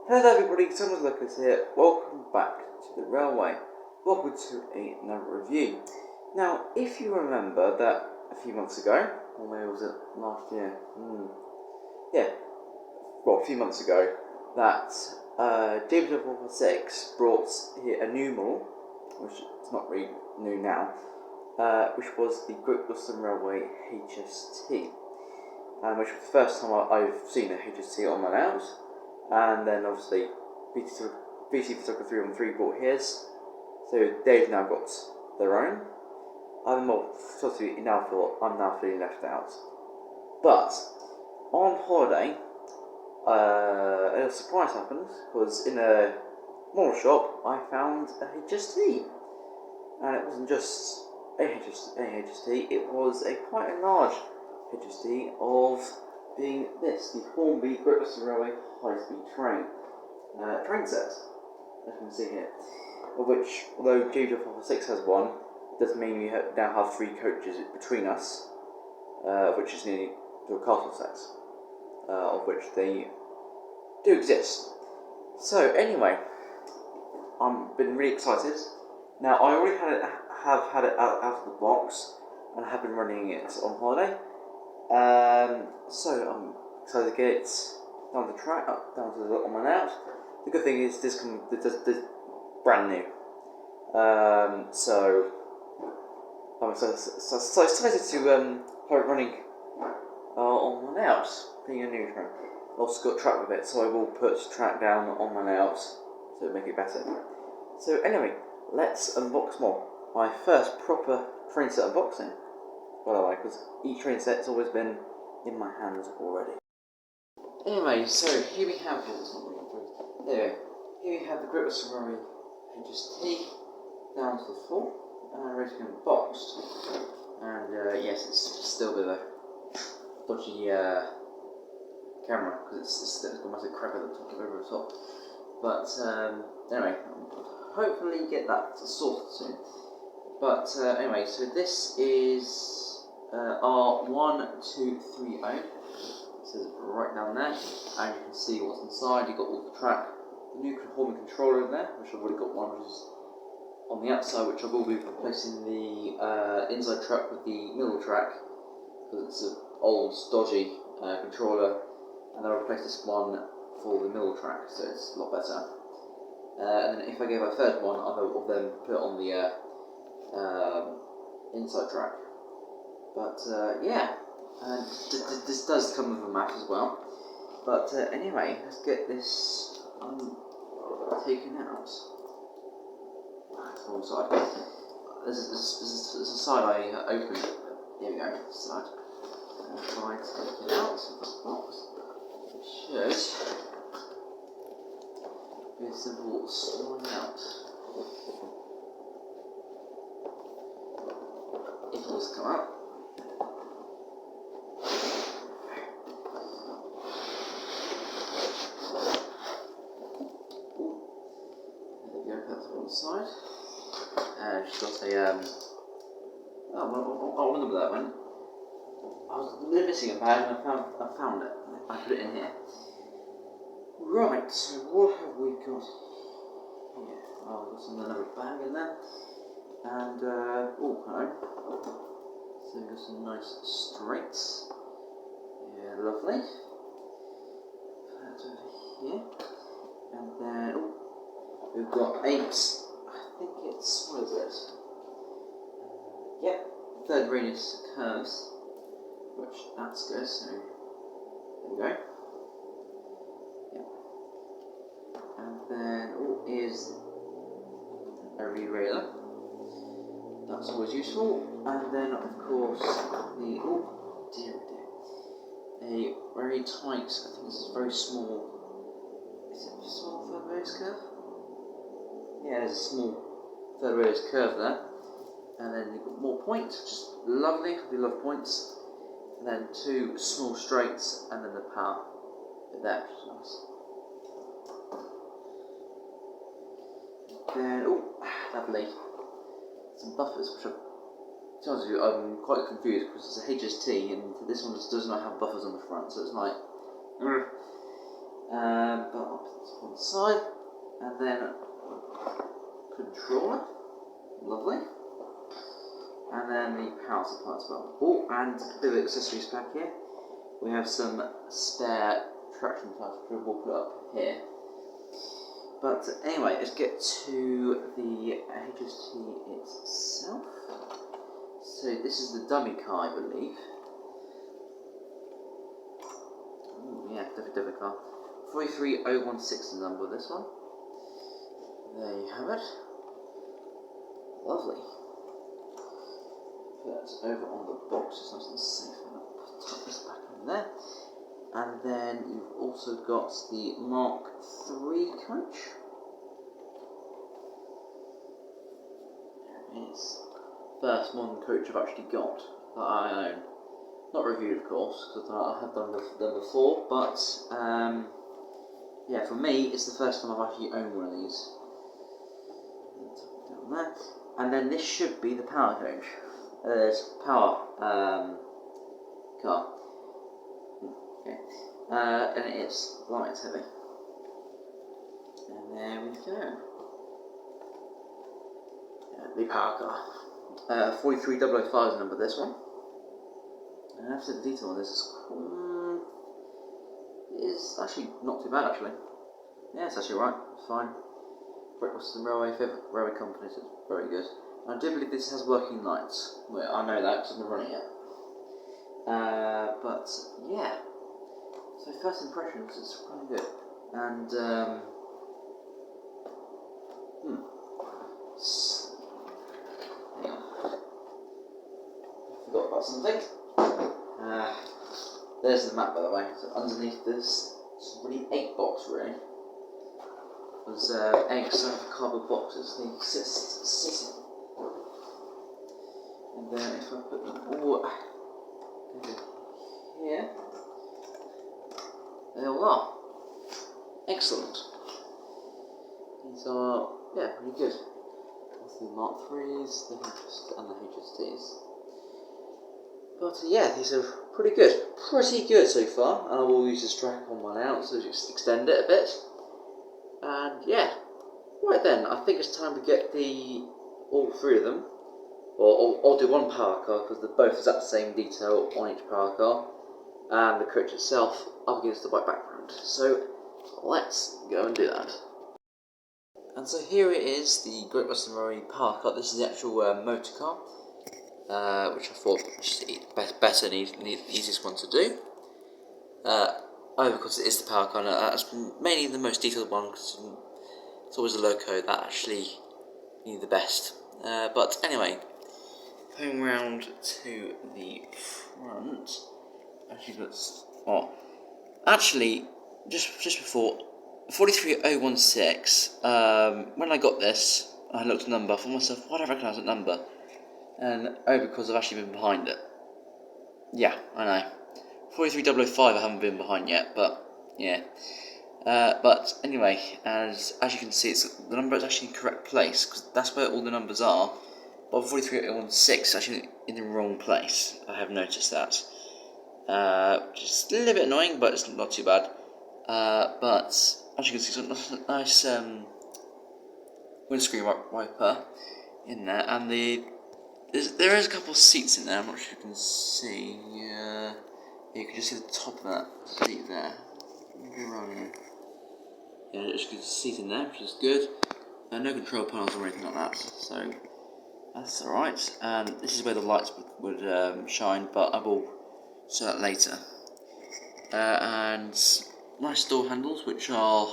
Hello everybody, Someone's Lookers here. Welcome back to the railway. Welcome to another review. Now, if you remember that a few months ago, or maybe was it last year? A few months ago, that GWR 6 brought here a new model, which is not really new now, which was the Great Western Railway HST, which was the first time I've seen a HST on my layout. And then obviously BT Photography 313 bought his, so they've now got their own. I'm now feeling left out. But on holiday, a surprise happened, because in a model shop I found a HST, and it wasn't just a HST, it was quite a large HST of being this, the Hornby Great Western Railway high-speed train set, as you can see here, of which, although GWR 6 has one, it doesn't mean we now have 3 coaches between us, which is nearly to a castle set, of which they do exist. So anyway, I've been really excited. Now, I already have had it out of the box, and I have been running it on holiday. So I'm excited to get it down the track, down to on my layout. The good thing is this brand new. So I'm so excited to have it running on my layout, being a new train. I've also got track with it, so I will put track down on my layout to make it better. So anyway, let's unbox more. My first proper train set unboxing, by the way, because each train set's always been in my hands already. Anyway, so here we have here we have the Great Western Railway HST down to the floor, ready to be unboxed. And yes, it's still a bit of a dodgy camera because it's got massive crap at the top, over the top. But anyway, hopefully get that sorted soon. But anyway, so this is R1230. It says right down there, and you can see what's inside. You've got all the track, the new Hornby controller in there, which I've already got one, which is on the outside, which I will be replacing the inside track with the middle track, because it's an old, dodgy controller, and I'll replace this one for the middle track, so it's a lot better. And then if I give a third one, I will then put it on the inside track. But yeah, and this does come with a map as well. But anyway, let's get this taken out. Wrong side. This is the side I opened. Here we go. Side. And try to take it out of the box. It should be a simple slide out. If it was to come out. Side, and she's got a I'll remember that one. I was missing a bag and I found it. I put it in here. Right, so what have we got here? Oh, I've got another bag in there. And oh, hello. So we've got some nice straights. Yeah, lovely. Put that over here. And then we've got 8, I think it's, what is it? Yep, third radius curves, which that's good, so there we go. Yep. And then is a rerailer, that's always useful. And then of course the, oh dear, a very tight, I think this is very small, is it a small third radius curve? Yeah, there's a small third radius curve there, and then you've got more points, which is lovely. We love points. And then 2 small straights, and then the power bit there, which is nice. Then oh, lovely, some buffers, which to be honest with you, I'm quite confused because it's a HST, and this one just does not have buffers on the front, so it's like. but I'll put this on the side, and then controller, lovely, and then the power supply as well. Oh, and a bit of accessories back here. We have some spare traction tires, which we'll put up here. But anyway, let's get to the HST itself. So this is the dummy car, I believe. Ooh, yeah, definitely car. 43016 is the number of this one. There you have it. Lovely. Put that over on the box, it's nice and safe. I'll tuck this back in there. And then you've also got the Mark III coach. It's the first modern coach I've actually got that I own. Not reviewed, of course, because I have done them before, but yeah, for me, it's the first time I've actually owned one of these. Down there. And then this should be the power coach. It's power car. Okay. And it's light heavy. And there we go. The power car. 43005 is the number of this one. And after the detail on this is actually not too bad actually. Yeah, it's actually right. It's fine. Great Western Railway, favourite railway company, so it's very good. And I do believe this has working lights. Well, I know that because I've been running it. But yeah. So first impressions, it's really good. And hang on. I forgot about something. There's the map, by the way. So underneath this, it's a really egg box, really. There's eggs out of cardboard boxes. They exist. And then if I put them all here, they all are. Excellent. These are, yeah, pretty good. That's the Mark IIIs, and the HSTs. But yeah, these are pretty good. Pretty good so far. And I will use this track on one out, so just extend it a bit. And yeah, right then, I think it's time to get all three of them. Or I'll do one power car, because they're both exact the same detail on each power car. And the coach itself up against the white background. So let's go and do that. And so here it is, the Great Western Railway power car. This is the actual motor car. Which I thought was better and the easiest one to do. Because it is the power car, and that's mainly the most detailed one, because it's always the loco that actually need the best. But anyway, coming round to the front, actually, just before 43016. When I got this, I looked at the number. I thought myself, why do I recognise that number? And because I've actually been behind it. Yeah, I know. 43005 I haven't been behind yet, but yeah. But anyway, as you can see, the number is actually in the correct place, because that's where all the numbers are. But 43016 is actually in the wrong place. I have noticed that. Just a little bit annoying, but it's not too bad. But as you can see, it's a nice windscreen wiper in there, and there is a couple of seats in there. I'm not sure if you can see. You can just see the top of that seat there. Go around here. Yeah, there's a seat in there, which is good. No control panels or anything like that, so that's alright. And this is where the lights would shine, but I will show that later. And nice door handles, which are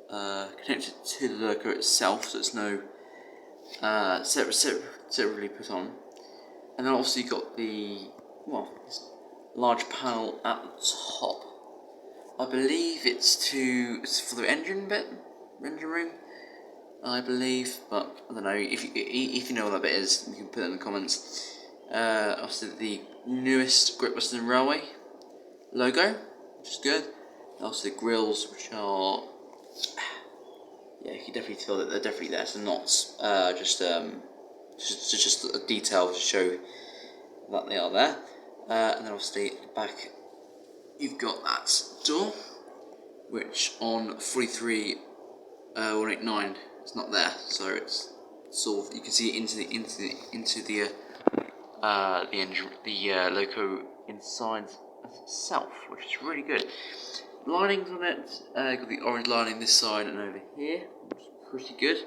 connected to the loco itself, so it's no separately put on. And then obviously you've got the large panel at the top. I believe it's for the engine room, I believe, but I don't know. If you know what that bit is, you can put it in the comments. Obviously the newest Great Western Railway logo, which is good. And also the grills, which are, yeah, you can definitely tell that they're definitely there. So not just a detail to show that they are there. And then obviously at the back, you've got that door, which on 43.189 it's not there. So it's sort of, you can see into the engine, loco inside itself, which is really good. Linings on it, got the orange lining this side and over here, which is pretty good.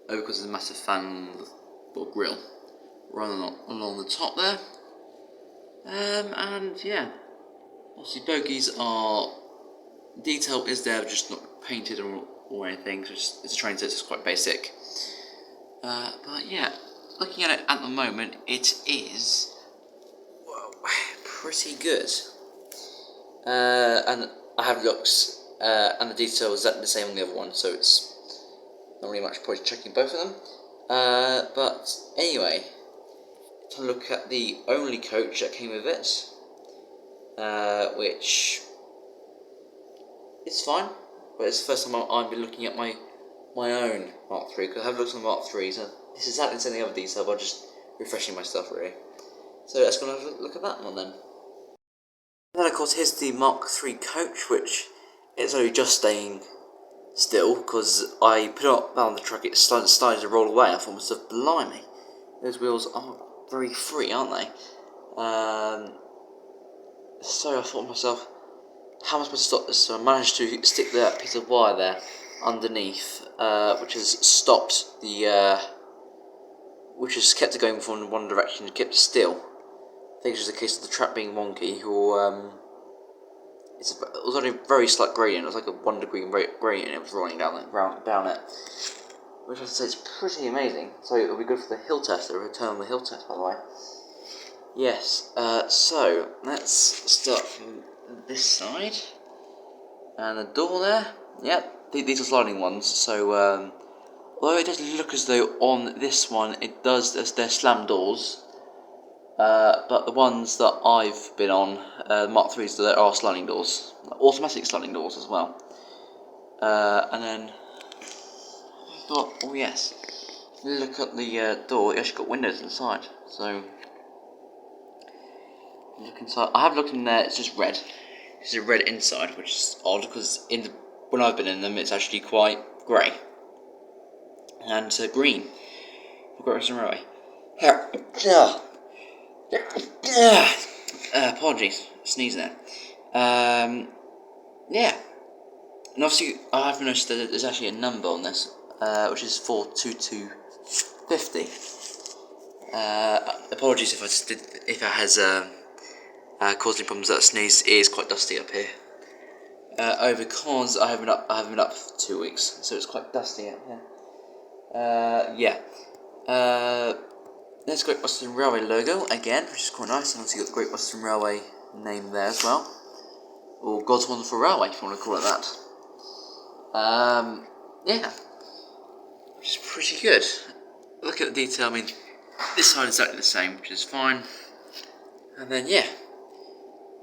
Because there's a massive fan or grill running along the top there. And yeah, obviously bogies are, detail is there, just not painted or anything, so it's a train set, it's quite basic. But yeah, looking at it at the moment, it is, well, pretty good. And I have looks, and the detail is exactly the same on the other one, so it's not really much point checking both of them. But anyway, to look at the only coach that came with it, which is fine, but it's the first time I've been looking at my own Mark III, because I have looked at the Mark IIIs, and this is exactly the same other detail, but just refreshing my stuff really. So let's go and have a look at that one then. And then of course here's the Mark III coach, which is only just staying still, because I put it up on the track, it started to roll away. I thought to myself, blimey, those wheels are very free, aren't they? So I thought to myself, how am I supposed to stop this? So I managed to stick that piece of wire there underneath, which has stopped the, which has kept it going from one direction and kept it still. I think it's just a case of the track being wonky, or it was only a very slight gradient. It was like a 1 degree gradient, and it was rolling down it, which I have to say is pretty amazing. So it'll be good for the hill test, the return on the hill test, by the way. Yes, so let's start from this side. And the door there, yep, these are sliding ones, so although it does look as though on this one they're slam doors, but the ones that I've been on, Mark IIIs, there are sliding doors, automatic sliding doors as well. And then I thought, oh yes, if you look at the door, it actually got windows inside, so look inside. I have looked in there, it's just red. It's a red inside, which is odd, because when I've been in them, it's actually quite grey and green for Great Western Railway. Apologies, sneeze there. Yeah, and obviously I have noticed that there's actually a number on this, which is 42250. Apologies if it has caused any problems. That sneeze. It is quite dusty up here. Because I haven't been up for 2 weeks, so it's quite dusty out here. Yeah. There's Great Western Railway logo again, which is quite nice. And also you got the Great Western Railway name there as well, or God's Wonderful Railway, if you want to call it that. Yeah, which is pretty good. Look at the detail. I mean, this side is exactly the same, which is fine. And then yeah,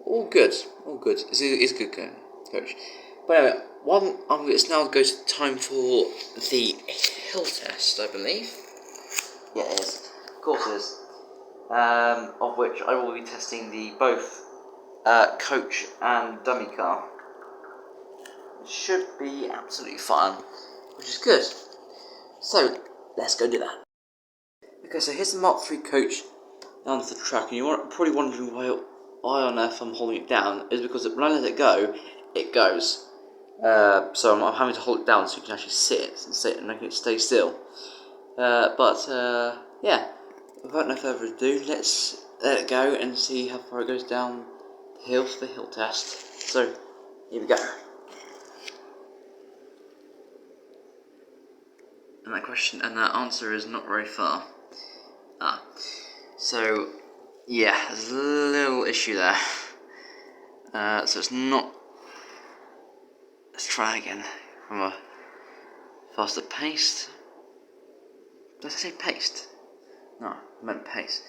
all good. It's a good coach. But anyway, it's now time for the hill test, I believe. Yeah, it is. Of course it is. Of which I will be testing both coach and dummy car. It should be absolutely fun, which is good. So let's go do that. Okay, so here's the Mark III coach down to the track, and you're probably wondering why on earth I'm holding it down. Is because when I let it go, it goes. So I'm having to hold it down so you can actually sit and make it stay still. Yeah, without no further ado, let's let it go and see how far it goes down the hill for the hill test. So, here we go. And that answer is not very far. So, yeah, there's a little issue there. So it's not. Let's try again from a faster pace. Did I say paste? No, I meant pace.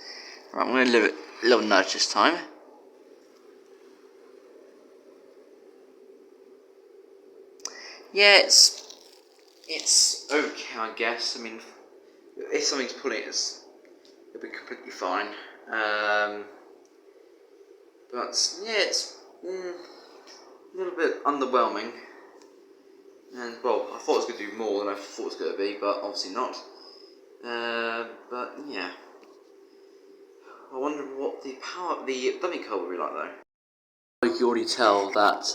Right, I'm going to give it a little nudge this time. Yeah, it's okay, I guess. I mean, if something's pulling it, it'll be completely fine. But yeah, a little bit underwhelming. And well, I thought it was going to do more than I thought it was going to be, but obviously not. But yeah, I wonder what the dummy car will be like though. You can already tell that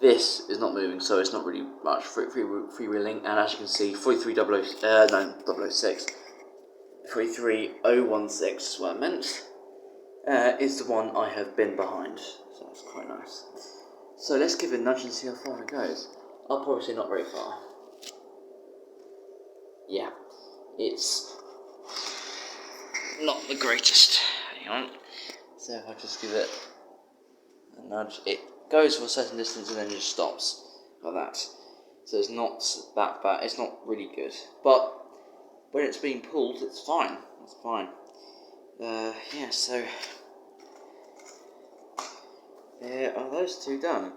this is not moving, so it's not really much freewheeling. And as you can see, 33006, 33016 is what I meant. Is the one I have been behind, so that's quite nice. So let's give it a nudge and see how far it goes. I'll probably say not very far. Yeah, it's not the greatest. Hang on. So if I just give it a nudge, it goes for a certain distance and then just stops like that. So it's not that bad. It's not really good, but when it's being pulled, it's fine. It's fine. Yeah. So there are those two done.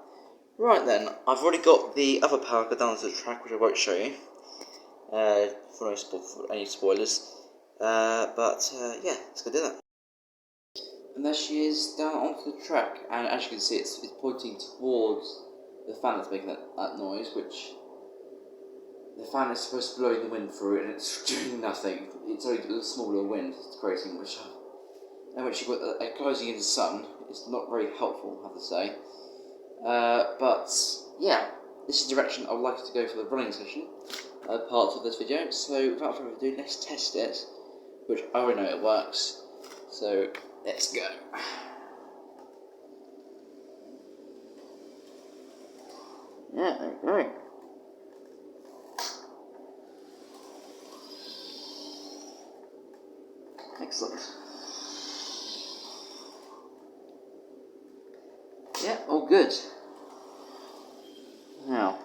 Right then, I've already got the other power car down to the track, which I won't show you. For any spoilers. Yeah, let's go do that. And there she is down onto the track, and as you can see, it's pointing towards the fan that's making that noise, which the fan is supposed to blow the wind through it, and it's doing nothing. It's only a small little wind it's creating, which, and when you've got closing in the sun, it's not very helpful, I have to say. But yeah, this is the direction I would like to go for the running session part of this video. So without further ado, let's test it, which I already know it works. So let's go. Yeah, okay. Excellent. Yeah, all good. Now,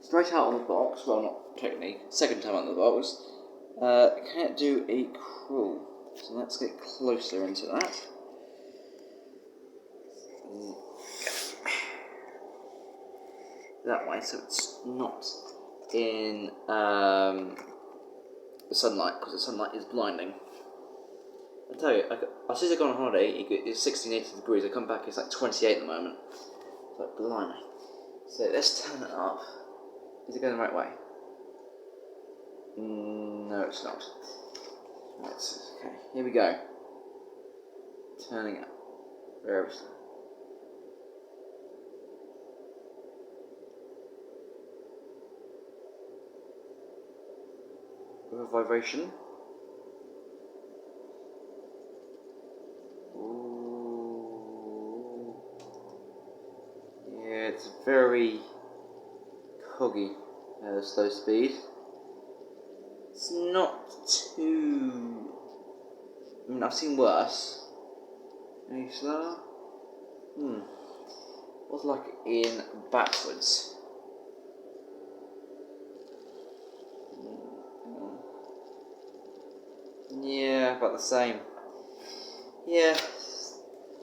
straight out on the box, well not technically, second time out of the box, can it do a crawl? So let's get closer into that. That way, so it's not in the sunlight, because the sunlight is blinding. I tell you, as soon as I go on holiday, it's 16, 18 degrees, I come back, it's like 28 at the moment. It's like, blimey. So let's turn it up. Is it going the right way? No, it's not. Okay, here we go. Turning up. Very slow. With a vibration. Ooh. Yeah, it's very coggy, slow speed. It's not too... I mean, I've seen worse. Any slower? What's like in backwards? Yeah, about the same. Yeah,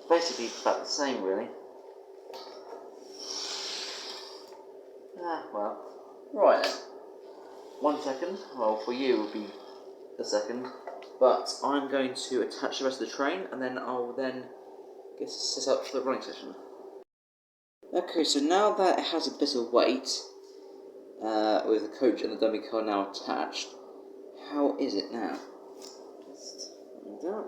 basically about the same, really. Well, right then. 1 second. Well, for you it would be a second. But I'm going to attach the rest of the train, and then I'll then get set up for the running session. Okay, so now that it has a bit of weight, with the coach and the dummy car now attached, how is it now? Just like that.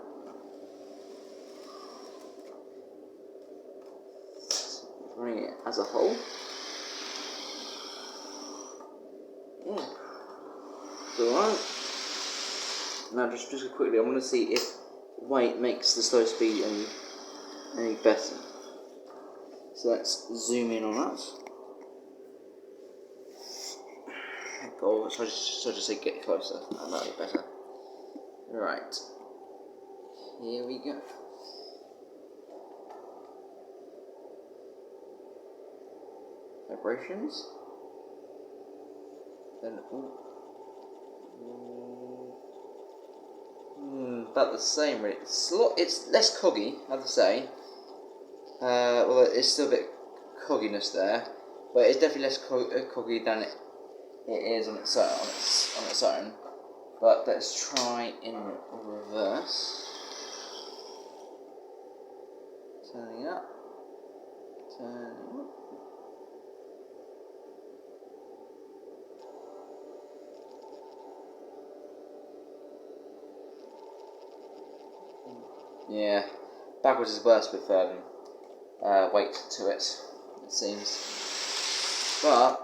Running it as a whole. Yeah. It's alright. Now just quickly, I want to see if weight makes the slow speed any better. So let's zoom in on that. Oh, so I just say get closer, and that'll be better. Right. Here we go. Vibrations. Then about the same really. It's less coggy, I have to say. Although it's still a bit cogginess there, but it's definitely less coggy than it is on its own. But let's try in reverse. Turning up. Turning up. Yeah, backwards is worse with weight to it, it seems. But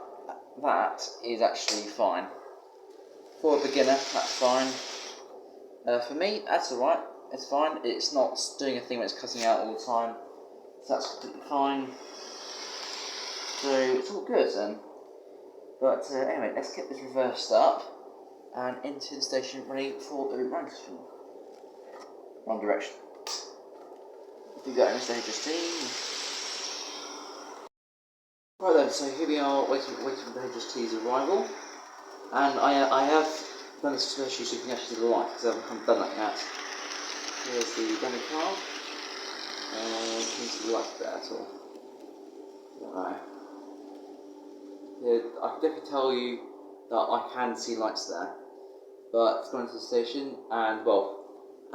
that is actually fine. For a beginner, that's fine. For me, that's alright. It's fine. It's not doing a thing where it's cutting out all the time. So that's completely fine. So it's all good then. But anyway, let's get this reversed up and into the station ready for the running session. Wrong direction. If you go, Mr. HST. Right then, so here we are waiting for the HST's arrival. And I have done this especially so you can actually see the light, because I haven't done that yet. Here's the demo card. Can you see the light there at all? I don't know. Yeah, I can definitely tell you that I can see lights there. But it's going to the station, and well,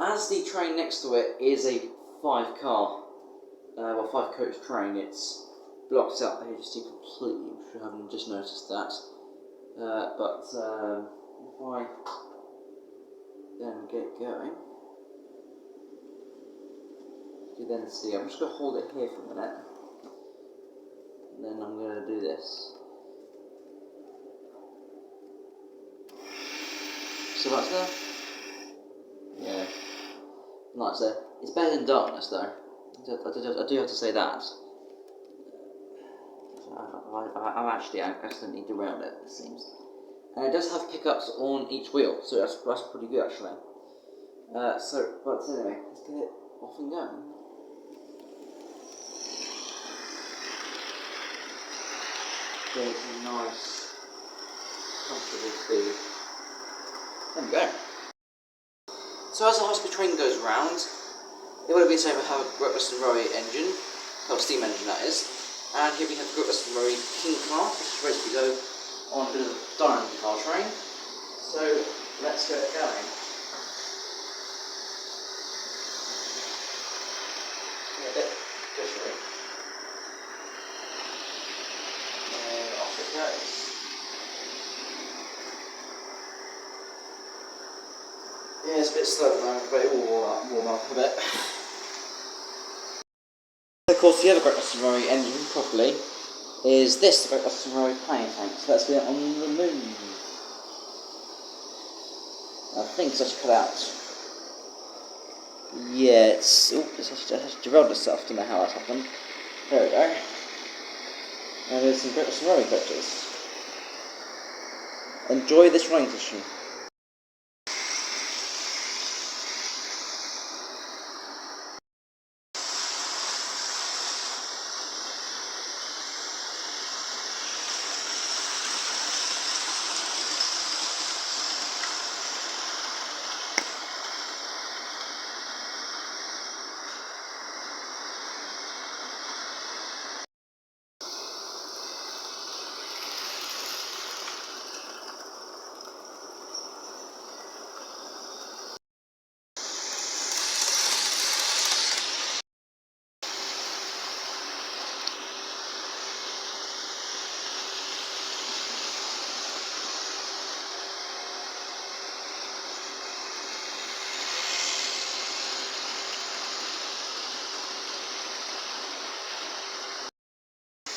as the train next to it is a 5-car, 5-coach train, it's blocked out the HST completely, if you haven't just noticed that. But if I then get going, you then see, I'm just going to hold it here for a minute, and then I'm going to do this. So lights there? Yeah, lights there. It's better than darkness though, I do have to say that. I've actually accidentally derailed it, it seems. And it does have pickups on each wheel, so that's pretty good actually. But anyway, let's get it off and going. Get a nice, comfortable speed. There we go. So as the high-speed train goes round, it would have been safe to have a Great Western Railway engine, or steam engine that is. And here we have the Great Western Railway King car, which is ready to go on a bit of a diamond car train. So let's get it going. And off it goes. Yeah, it's a bit slow at the moment, but it will warm up a bit. Of course, the other Great Western Railway engine properly is this, the Great Western Railway plane tank. So let's get it on the moon. I think it's actually cut out. Yeah, it's actually derailed itself. Don't know how that's happened. There we go. And there's some Great Western Railway pictures. Enjoy this running session.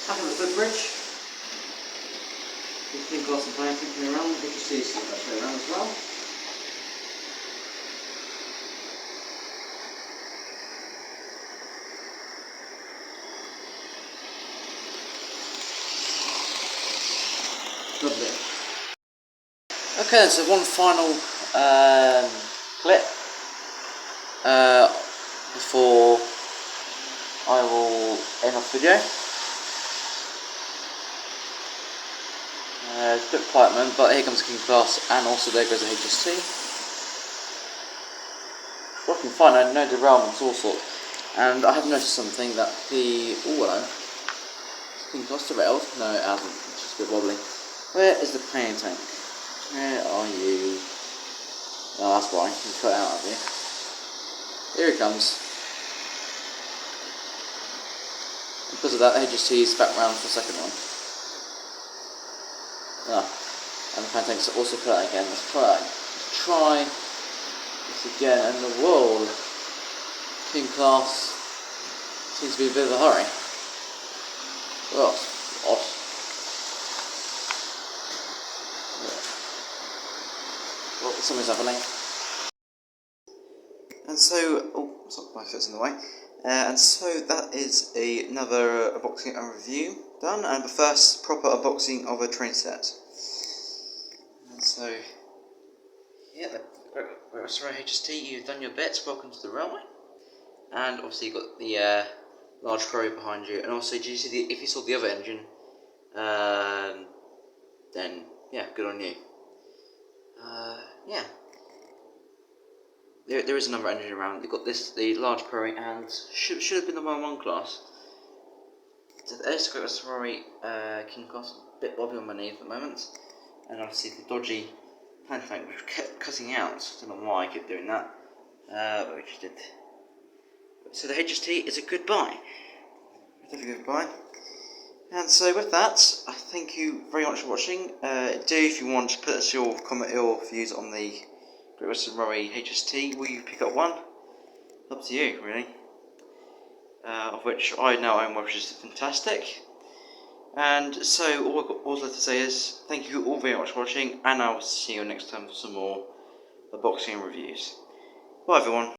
After the footbridge, you can cross the plane taking around, you can see some that way around as well. Lovely. Okay, so one final clip before I will end off the video. It's a bit quiet at the moment, but here comes the King class, and also there goes the HST. Working fine, I had no derailments, all sorts. And I have noticed something that the King class derailed. No, it hasn't. It's just a bit wobbly. Where is the plane tank? Where are you? Oh, that's why. You cut out of you. Here he comes. Because of that, HST is back round for the second one. Ah, and the plane tank's also cut out again. Let's try this again, and the wall. King class seems to be a bit of a hurry. Well, odd. Well, something's happening. And so, oh, sorry, my foot's in the way. And so that is another unboxing and review done, and the first proper unboxing of a train set. And so, yeah, sorry HST, you've done your bit. Welcome to the railway. And obviously you've got the large ferry behind you. And also, did you see if you saw the other engine, then yeah, good on you. Yeah. There is another engine around. You've got the large ferry, and should have been the 1-1 class. So the Great Western Ferry King class, a bit wobbly on my knee at the moment, and obviously the dodgy hand tank which kept cutting out. I don't know why I kept doing that, but we just did. So the HST is a goodbye. Definitely a goodbye. And so with that, I thank you very much for watching. Do, if you want, to put us your comment or views on the Great Western Railway HST. Will you pick up one? Up to you, really. Of which I now own one, which is fantastic. And so all I've got left to say is thank you all very much for watching, and I'll see you next time for some more unboxing and reviews. Bye everyone.